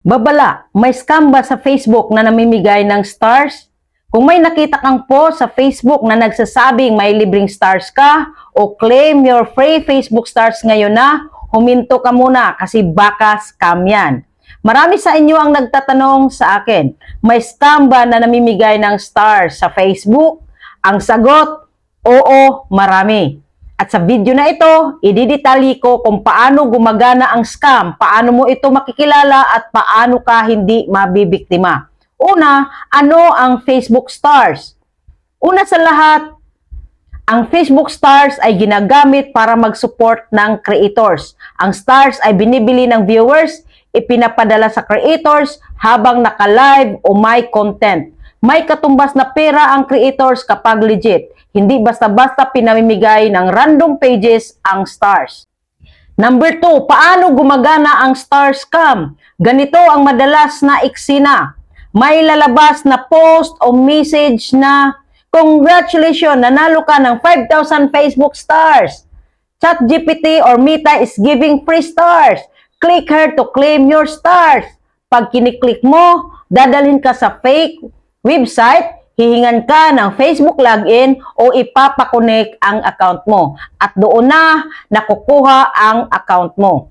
Babala, may scam ba sa Facebook na namimigay ng stars? Kung may nakita kang post sa Facebook na nagsasabing may libreng stars ka o claim your free Facebook stars ngayon na, huminto ka muna kasi baka scam yan. Marami sa inyo ang nagtatanong sa akin, may scam ba na namimigay ng stars sa Facebook? Ang sagot, oo, marami. At sa video na ito, ididetalye ko kung paano gumagana ang scam, paano mo ito makikilala at paano ka hindi mabibiktima. Una, ano ang Facebook Stars? Una sa lahat, ang Facebook Stars ay ginagamit para mag-support ng creators. Ang stars ay binibili ng viewers, ipinapadala sa creators habang naka-live o may content. May katumbas na pera ang creators kapag legit. Hindi basta-basta pinamimigay ng random pages ang stars. Number 2, paano gumagana ang star scam? Ganito ang madalas na eksena. May lalabas na post o message na, "Congratulations, nanalo ka ng 5,000 Facebook stars. ChatGPT or Meta is giving free stars. Click here to claim your stars." Pag kiniklik mo, dadalhin ka sa fake website, hihingan ka ng Facebook login o ipapakonek ang account mo. At doon na nakukuha ang account mo.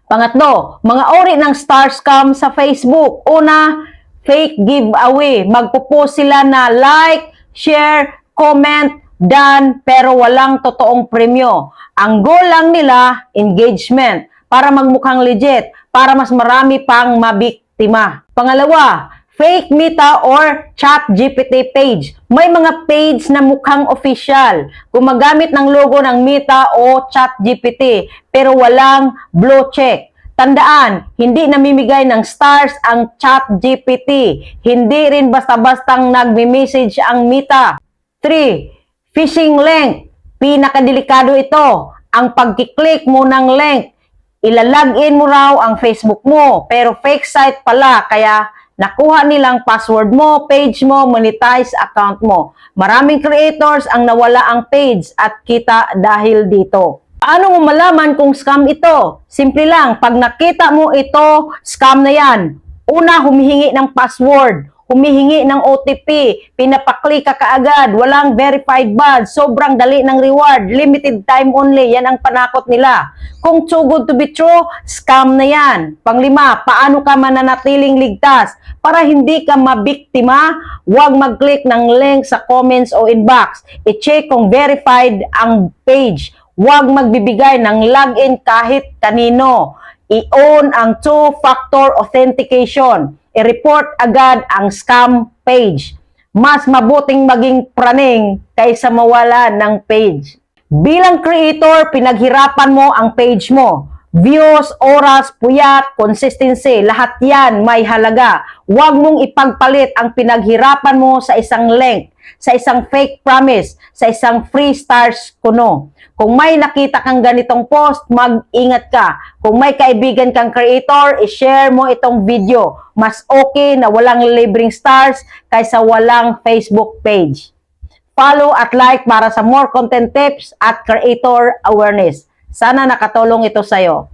Pangatlo, mga uri ng star scam sa Facebook. Una, fake giveaway. Magpo-post sila na like, share, comment, done, pero walang totoong premyo. Ang goal lang nila, engagement, para magmukhang legit, para mas marami pang mabiktima. Pangalawa, fake Meta or ChatGPT page. May mga page na mukhang official, gumagamit ng logo ng Meta o ChatGPT, pero walang blue check. Tandaan, hindi namimigay ng stars ang ChatGPT. Hindi rin basta-bastang nagme-message ang Meta. 3. Phishing link. Pinakadelikado ito. Ang pagkiklik mo ng link, ilalagin mo raw ang Facebook mo, pero fake site pala, kaya nakuha nilang password mo, page mo, monetize account mo. Maraming creators ang nawala ang page at kita dahil dito. Paano mo malaman kung scam ito? Simple lang, pag nakita mo ito, scam na yan. Una, humihingi ng password, humihingi ng OTP, pinapaklik ka kaagad, walang verified badge, sobrang dali ng reward, limited time only, yan ang panakot nila. Kung too good to be true, scam na yan. Panglima, paano ka mananatiling ligtas? Para hindi ka mabiktima, huwag mag-click ng link sa comments o inbox. I-check kung verified ang page. Huwag magbibigay ng login kahit kanino. I-on ang two-factor authentication. I-report agad ang scam page. Mas mabuting maging praning kaysa mawala ng page. Bilang creator, pinaghirapan mo ang page mo. Views, oras, puyat, consistency, lahat yan may halaga. Huwag mong ipagpalit ang pinaghirapan mo sa isang link, sa isang fake promise, sa isang free stars kuno. Kung may nakita kang ganitong post, mag-ingat ka. Kung may kaibigan kang creator, i-share mo itong video. Mas okay na walang libreng stars kaysa walang Facebook page. Follow at like para sa more content tips at creator awareness. Sana nakatulong ito sa'yo.